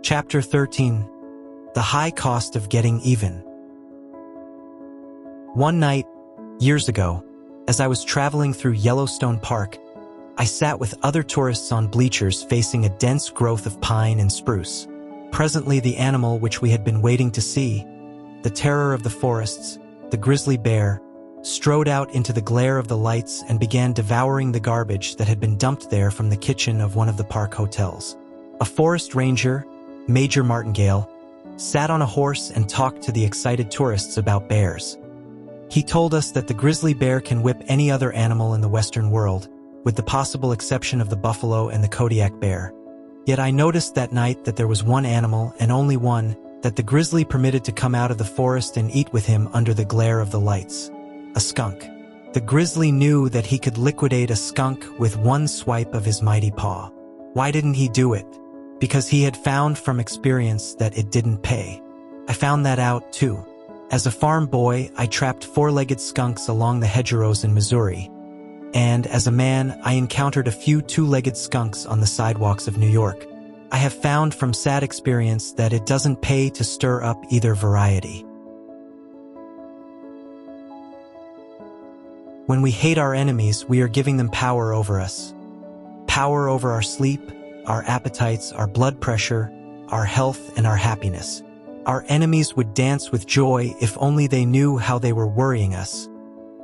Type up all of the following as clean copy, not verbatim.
Chapter 13. The High Cost of Getting Even. One night, years ago, as I was traveling through Yellowstone Park, I sat with other tourists on bleachers facing a dense growth of pine and spruce. Presently, the animal which we had been waiting to see, the terror of the forests, the grizzly bear, strode out into the glare of the lights and began devouring the garbage that had been dumped there from the kitchen of one of the park hotels. A forest ranger, Major Martingale, sat on a horse and talked to the excited tourists about bears. He told us that the grizzly bear can whip any other animal in the Western world, with the possible exception of the buffalo and the Kodiak bear. Yet I noticed that night that there was one animal, and only one, that the grizzly permitted to come out of the forest and eat with him under the glare of the lights. A skunk. The grizzly knew that he could liquidate a skunk with one swipe of his mighty paw. Why didn't he do it? Because he had found from experience that it didn't pay. I found that out too. As a farm boy, I trapped four-legged skunks along the hedgerows in Missouri. And as a man, I encountered a few two-legged skunks on the sidewalks of New York. I have found from sad experience that it doesn't pay to stir up either variety. When we hate our enemies, we are giving them power over us. Power over our sleep, our appetites, our blood pressure, our health, and our happiness. Our enemies would dance with joy if only they knew how they were worrying us,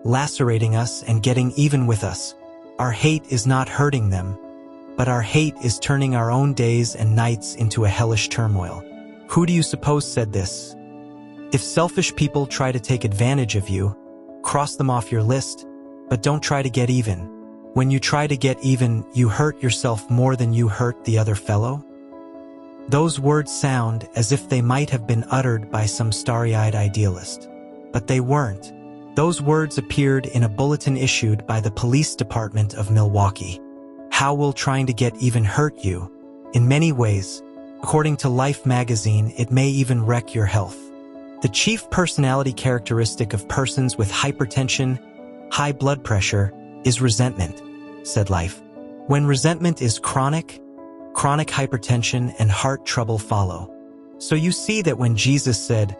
lacerating us and getting even with us. Our hate is not hurting them, but our hate is turning our own days and nights into a hellish turmoil. Who do you suppose said this? If selfish people try to take advantage of you, cross them off your list, but don't try to get even. When you try to get even, you hurt yourself more than you hurt the other fellow. Those words sound as if they might have been uttered by some starry-eyed idealist. But they weren't. Those words appeared in a bulletin issued by the police department of Milwaukee. How will trying to get even hurt you? In many ways. According to Life magazine, it may even wreck your health. The chief personality characteristic of persons with hypertension, high blood pressure, is resentment, said Life. When resentment is chronic hypertension and heart trouble follow. So you see that when Jesus said,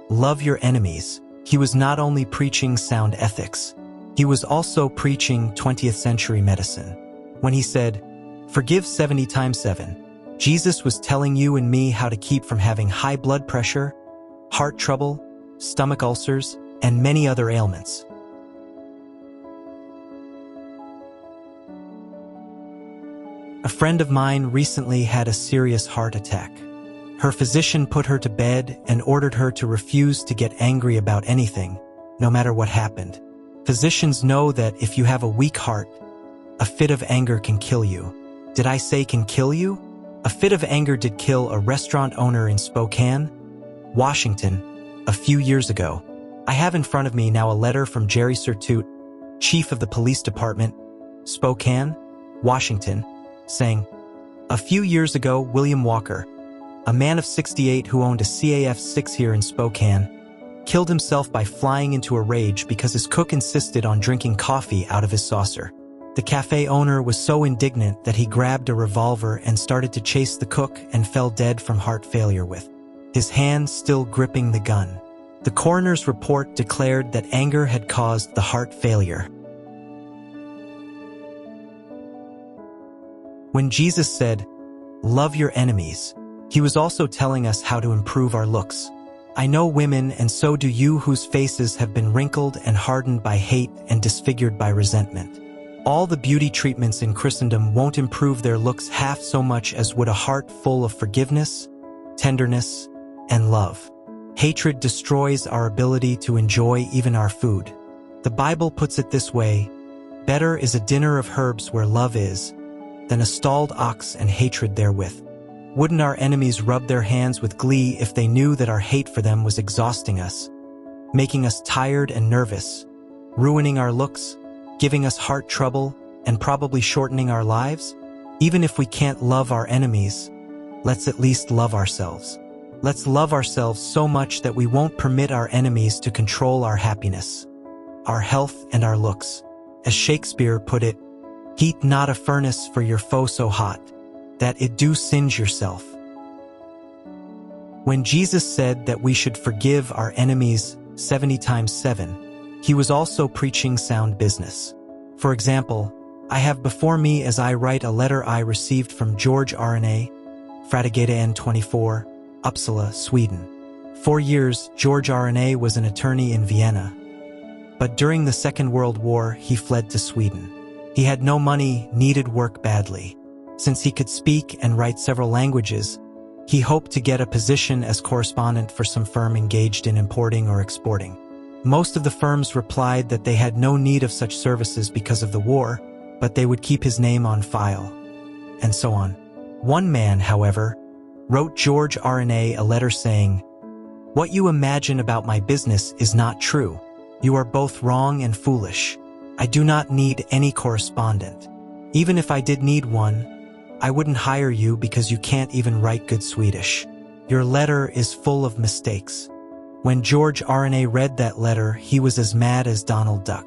"Love your enemies," he was not only preaching sound ethics, he was also preaching 20th century medicine. When he said, "Forgive 70 times 7, Jesus was telling you and me how to keep from having high blood pressure, heart trouble, stomach ulcers, and many other ailments. A friend of mine recently had a serious heart attack. Her physician put her to bed and ordered her to refuse to get angry about anything, no matter what happened. Physicians know that if you have a weak heart, a fit of anger can kill you. Did I say can kill you? A fit of anger did kill a restaurant owner in Spokane, Washington, a few years ago. I have in front of me now a letter from Jerry Surtute, chief of the police department, Spokane, Washington, saying, "A few years ago, William Walker, a man of 68 who owned a CAF-6 here in Spokane, killed himself by flying into a rage because his cook insisted on drinking coffee out of his saucer. The cafe owner was so indignant that he grabbed a revolver and started to chase the cook and fell dead from heart failure with his hand still gripping the gun. The coroner's report declared that anger had caused the heart failure." When Jesus said, "Love your enemies," he was also telling us how to improve our looks. I know women, and so do you, whose faces have been wrinkled and hardened by hate and disfigured by resentment. All the beauty treatments in Christendom won't improve their looks half so much as would a heart full of forgiveness, tenderness, and love. Hatred destroys our ability to enjoy even our food. The Bible puts it this way: "Better is a dinner of herbs where love is, than a stalled ox and hatred therewith." Wouldn't our enemies rub their hands with glee if they knew that our hate for them was exhausting us, making us tired and nervous, ruining our looks, giving us heart trouble, and probably shortening our lives? Even if we can't love our enemies, let's at least love ourselves. Let's love ourselves so much that we won't permit our enemies to control our happiness, our health, and our looks. As Shakespeare put it, "Heat not a furnace for your foe so hot, that it do singe yourself." When Jesus said that we should forgive our enemies 70 times 7, he was also preaching sound business. For example, I have before me as I write a letter I received from George R.N.A., Fratagata N24, Uppsala, Sweden. 4 years, George R.N.A. was an attorney in Vienna. But during the Second World War, he fled to Sweden. He had no money, needed work badly. Since he could speak and write several languages, he hoped to get a position as correspondent for some firm engaged in importing or exporting. Most of the firms replied that they had no need of such services because of the war, but they would keep his name on file, and so on. One man, however, wrote George R.N.A. a letter saying, "What you imagine about my business is not true. You are both wrong and foolish. I do not need any correspondent. Even if I did need one, I wouldn't hire you because you can't even write good Swedish. Your letter is full of mistakes." When George R.N.A. read that letter, he was as mad as Donald Duck.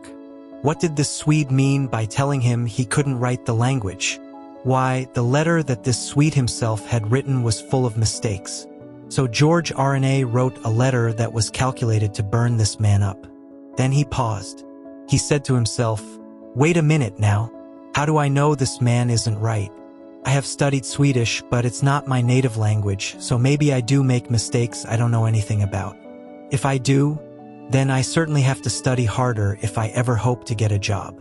What did this Swede mean by telling him he couldn't write the language? Why, the letter that this Swede himself had written was full of mistakes. So George R.N.A. wrote a letter that was calculated to burn this man up. Then he paused. He said to himself, "Wait a minute now. How do I know this man isn't right? I have studied Swedish, but it's not my native language, so maybe I do make mistakes I don't know anything about. If I do, then I certainly have to study harder if I ever hope to get a job.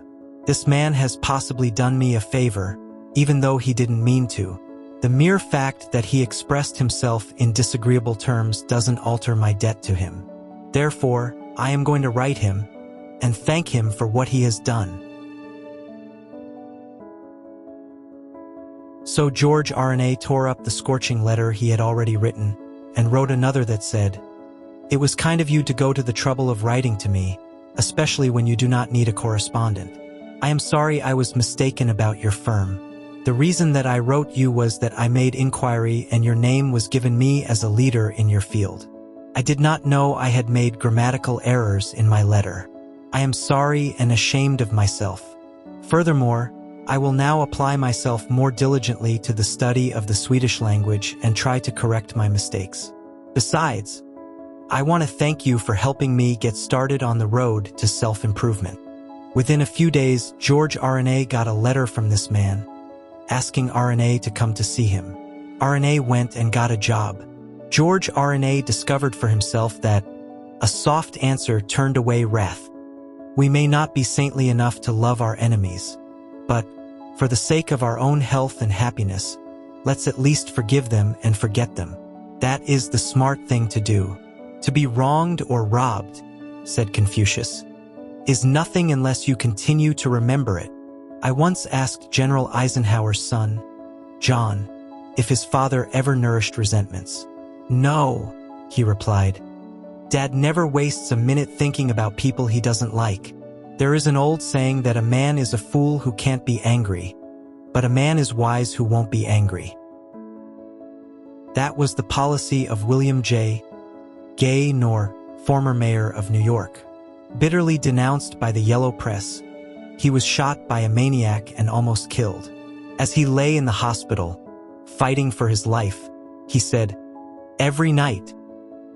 This man has possibly done me a favor, even though he didn't mean to. The mere fact that he expressed himself in disagreeable terms doesn't alter my debt to him. Therefore, I am going to write him and thank him for what he has done." So George R.N.A. tore up the scorching letter he had already written and wrote another that said, "It was kind of you to go to the trouble of writing to me, especially when you do not need a correspondent. I am sorry I was mistaken about your firm. The reason that I wrote you was that I made inquiry and your name was given me as a leader in your field. I did not know I had made grammatical errors in my letter. I am sorry and ashamed of myself. Furthermore, I will now apply myself more diligently to the study of the Swedish language and try to correct my mistakes. Besides, I want to thank you for helping me get started on the road to self-improvement." Within a few days, George R.N.A. got a letter from this man, asking R.N.A. to come to see him. R.N.A. went and got a job. George R.N.A. discovered for himself that a soft answer turned away wrath. We may not be saintly enough to love our enemies, but for the sake of our own health and happiness, let's at least forgive them and forget them. That is the smart thing to do. To be wronged or robbed, said Confucius, is nothing unless you continue to remember it. I once asked General Eisenhower's son, John, if his father ever nourished resentments. "No," he replied. "Dad never wastes a minute thinking about people he doesn't like. There is an old saying that a man is a fool who can't be angry, but a man is wise who won't be angry." That was the policy of William J. Gay, nor former mayor of New York. Bitterly denounced by the yellow press, he was shot by a maniac and almost killed. As he lay in the hospital, fighting for his life, he said, "Every night,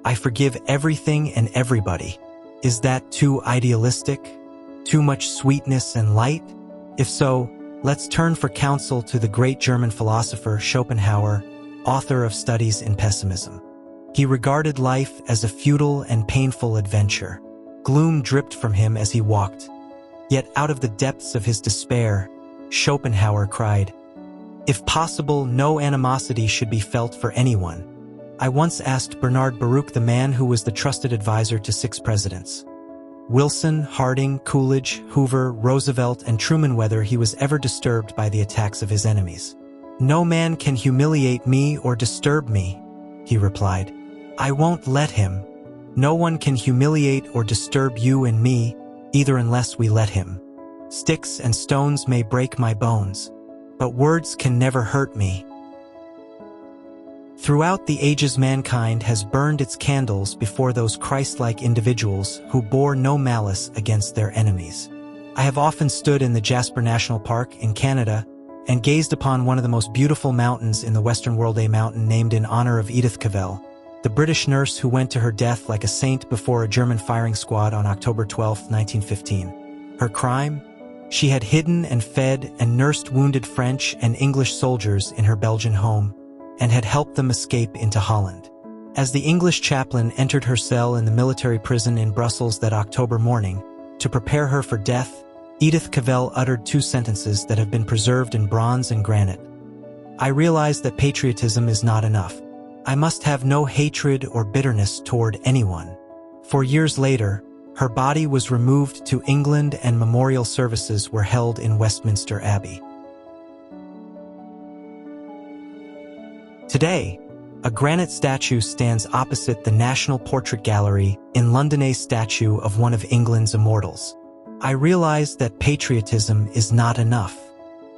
I forgive everything and everybody." Is that too idealistic? Too much sweetness and light? If so, let's turn for counsel to the great German philosopher Schopenhauer, author of Studies in Pessimism. He regarded life as a futile and painful adventure. Gloom dripped from him as he walked. Yet out of the depths of his despair, Schopenhauer cried, "If possible, no animosity should be felt for anyone." I once asked Bernard Baruch, the man who was the trusted advisor to 6 presidents, Wilson, Harding, Coolidge, Hoover, Roosevelt, and Truman, whether he was ever disturbed by the attacks of his enemies. "No man can humiliate me or disturb me," he replied. "I won't let him. No one can humiliate or disturb you and me, either, unless we let him. Sticks and stones may break my bones, but words can never hurt me." Throughout the ages, mankind has burned its candles before those Christ-like individuals who bore no malice against their enemies. I have often stood in the Jasper National Park in Canada and gazed upon one of the most beautiful mountains in the Western world, a mountain named in honor of Edith Cavell, the British nurse who went to her death like a saint before a German firing squad on October 12, 1915. Her crime? She had hidden and fed and nursed wounded French and English soldiers in her Belgian home and had helped them escape into Holland. As the English chaplain entered her cell in the military prison in Brussels that October morning, to prepare her for death, Edith Cavell uttered two sentences that have been preserved in bronze and granite. "I realize that patriotism is not enough. I must have no hatred or bitterness toward anyone." 4 years later, her body was removed to England and memorial services were held in Westminster Abbey. Today, a granite statue stands opposite the National Portrait Gallery in London, a statue of one of England's immortals. I realize that patriotism is not enough.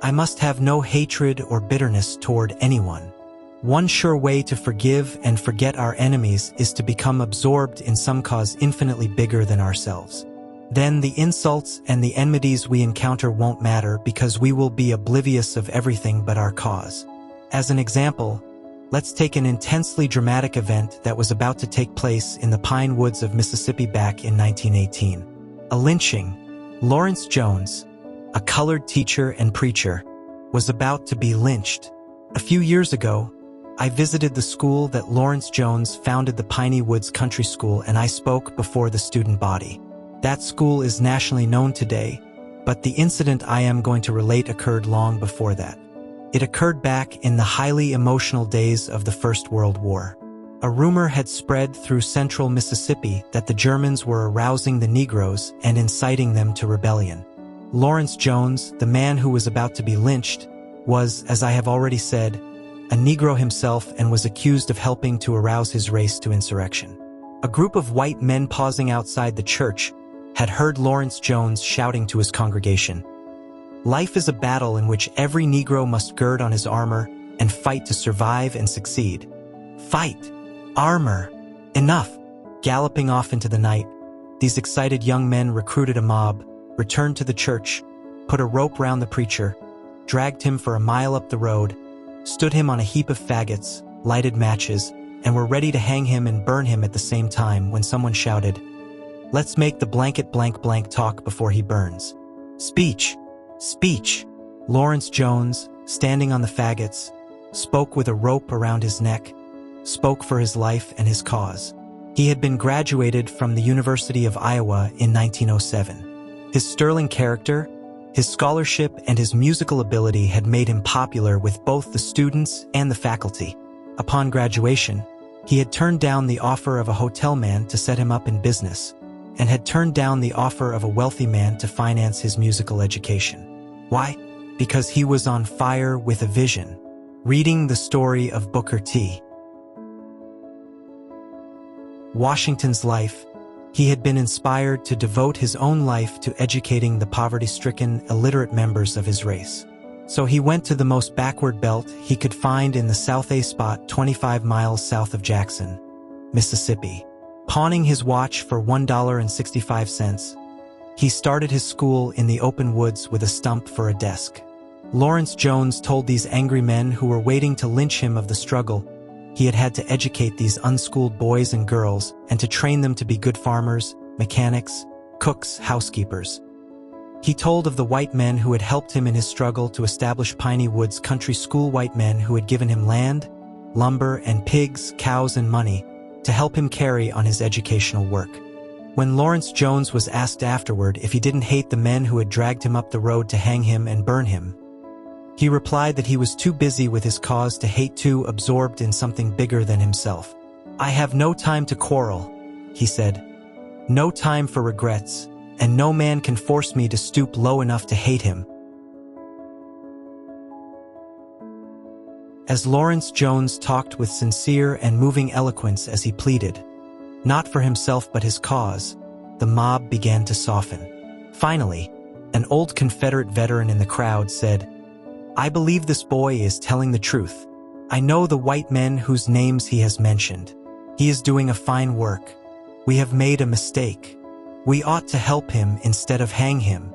I must have no hatred or bitterness toward anyone. One sure way to forgive and forget our enemies is to become absorbed in some cause infinitely bigger than ourselves. Then the insults and the enmities we encounter won't matter because we will be oblivious of everything but our cause. As an example, let's take an intensely dramatic event that was about to take place in the pine woods of Mississippi back in 1918. A lynching. Lawrence Jones, a colored teacher and preacher, was about to be lynched. A few years ago, I visited the school that Lawrence Jones founded, the Piney Woods Country School, and I spoke before the student body. That school is nationally known today, but the incident I am going to relate occurred long before that. It occurred back in the highly emotional days of the First World War. A rumor had spread through central Mississippi that the Germans were arousing the Negroes and inciting them to rebellion. Lawrence Jones, the man who was about to be lynched, was, as I have already said, a Negro himself and was accused of helping to arouse his race to insurrection. A group of white men pausing outside the church had heard Lawrence Jones shouting to his congregation, "Life is a battle in which every Negro must gird on his armor and fight to survive and succeed. Fight! Armor! Enough!" Galloping off into the night, these excited young men recruited a mob, returned to the church, put a rope round the preacher, dragged him for a mile up the road, stood him on a heap of faggots, lighted matches, and were ready to hang him and burn him at the same time when someone shouted, "Let's make the blanket blank blank talk before he burns." Speech! Speech! Lawrence Jones, standing on the faggots, spoke with a rope around his neck, spoke for his life and his cause. He had been graduated from the University of Iowa in 1907. His sterling character, his scholarship, and his musical ability had made him popular with both the students and the faculty. Upon graduation, he had turned down the offer of a hotel man to set him up in business, and had turned down the offer of a wealthy man to finance his musical education. Why? Because he was on fire with a vision. Reading the story of Booker T. Washington's life, he had been inspired to devote his own life to educating the poverty-stricken, illiterate members of his race. So he went to the most backward belt he could find in the South, a spot 25 miles south of Jackson, Mississippi. Pawning his watch for $1.65, he started his school in the open woods with a stump for a desk. Lawrence Jones told these angry men who were waiting to lynch him of the struggle he had to educate these unschooled boys and girls and to train them to be good farmers, mechanics, cooks, housekeepers. He told of the white men who had helped him in his struggle to establish Piney Woods Country School, white men who had given him land, lumber, and pigs, cows, and money to help him carry on his educational work. When Lawrence Jones was asked afterward if he didn't hate the men who had dragged him up the road to hang him and burn him, he replied that he was too busy with his cause to hate, too absorbed in something bigger than himself. "I have no time to quarrel," he said, "no time for regrets, and no man can force me to stoop low enough to hate him." As Lawrence Jones talked with sincere and moving eloquence as he pleaded, not for himself but his cause, the mob began to soften. Finally, an old Confederate veteran in the crowd said, "I believe this boy is telling the truth. I know the white men whose names he has mentioned. He is doing a fine work. We have made a mistake. We ought to help him instead of hang him.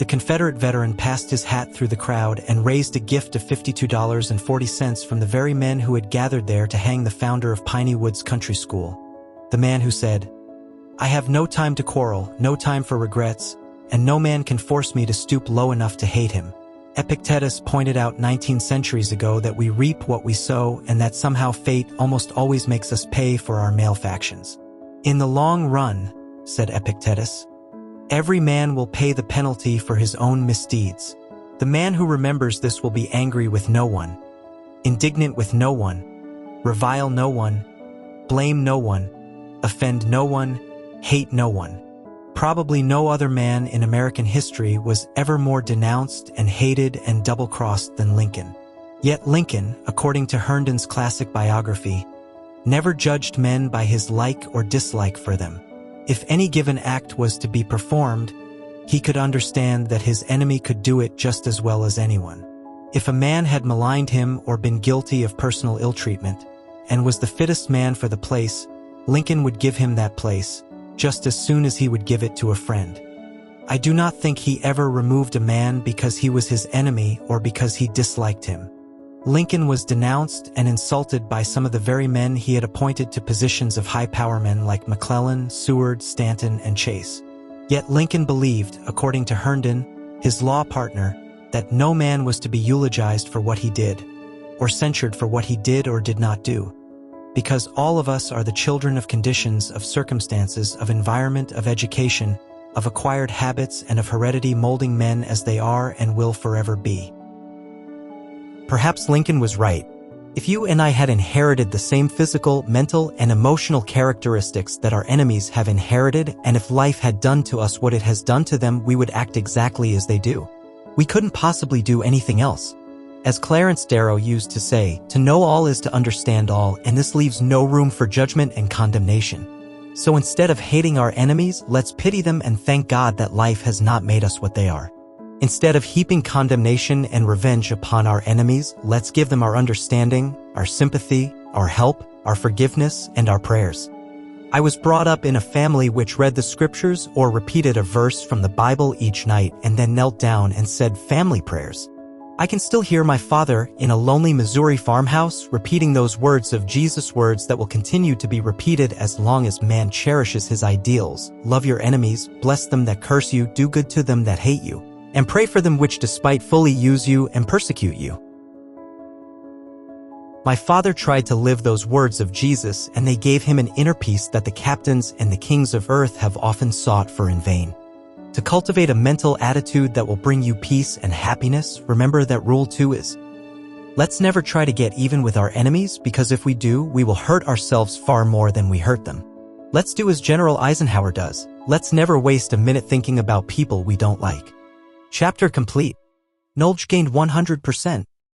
The Confederate veteran passed his hat through the crowd and raised a gift of $52.40 from the very men who had gathered there to hang the founder of Piney Woods Country School. The man who said, "I have no time to quarrel, no time for regrets, and no man can force me to stoop low enough to hate him." Epictetus pointed out 19 centuries ago that we reap what we sow and that somehow fate almost always makes us pay for our malefactions. "In the long run," said Epictetus, "every man will pay the penalty for his own misdeeds. The man who remembers this will be angry with no one, indignant with no one, revile no one, blame no one, offend no one, hate no one." Probably no other man in American history was ever more denounced and hated and double-crossed than Lincoln. Yet Lincoln, according to Herndon's classic biography, never judged men by his like or dislike for them. If any given act was to be performed, he could understand that his enemy could do it just as well as anyone. If a man had maligned him or been guilty of personal ill-treatment, and was the fittest man for the place, Lincoln would give him that place, just as soon as he would give it to a friend. I do not think he ever removed a man because he was his enemy or because he disliked him. Lincoln was denounced and insulted by some of the very men he had appointed to positions of high power, men like McClellan, Seward, Stanton, and Chase. Yet Lincoln believed, according to Herndon, his law partner, that no man was to be eulogized for what he did, or censured for what he did or did not do. Because all of us are the children of conditions, of circumstances, of environment, of education, of acquired habits, and of heredity molding men as they are and will forever be. Perhaps Lincoln was right. If you and I had inherited the same physical, mental, and emotional characteristics that our enemies have inherited, and if life had done to us what it has done to them, we would act exactly as they do. We couldn't possibly do anything else. As Clarence Darrow used to say, to know all is to understand all, and this leaves no room for judgment and condemnation. So instead of hating our enemies, let's pity them and thank God that life has not made us what they are. Instead of heaping condemnation and revenge upon our enemies, let's give them our understanding, our sympathy, our help, our forgiveness, and our prayers. I was brought up in a family which read the scriptures or repeated a verse from the Bible each night and then knelt down and said family prayers. I can still hear my father in a lonely Missouri farmhouse repeating those words of Jesus, words that will continue to be repeated as long as man cherishes his ideals. Love your enemies, bless them that curse you, do good to them that hate you, and pray for them which despitefully use you and persecute you. My father tried to live those words of Jesus, and they gave him an inner peace that the captains and the kings of earth have often sought for in vain. To cultivate a mental attitude that will bring you peace and happiness, remember that rule 2 is, let's never try to get even with our enemies, because if we do, we will hurt ourselves far more than we hurt them. Let's do as General Eisenhower does. Let's never waste a minute thinking about people we don't like. Chapter complete. Knowledge gained 100%.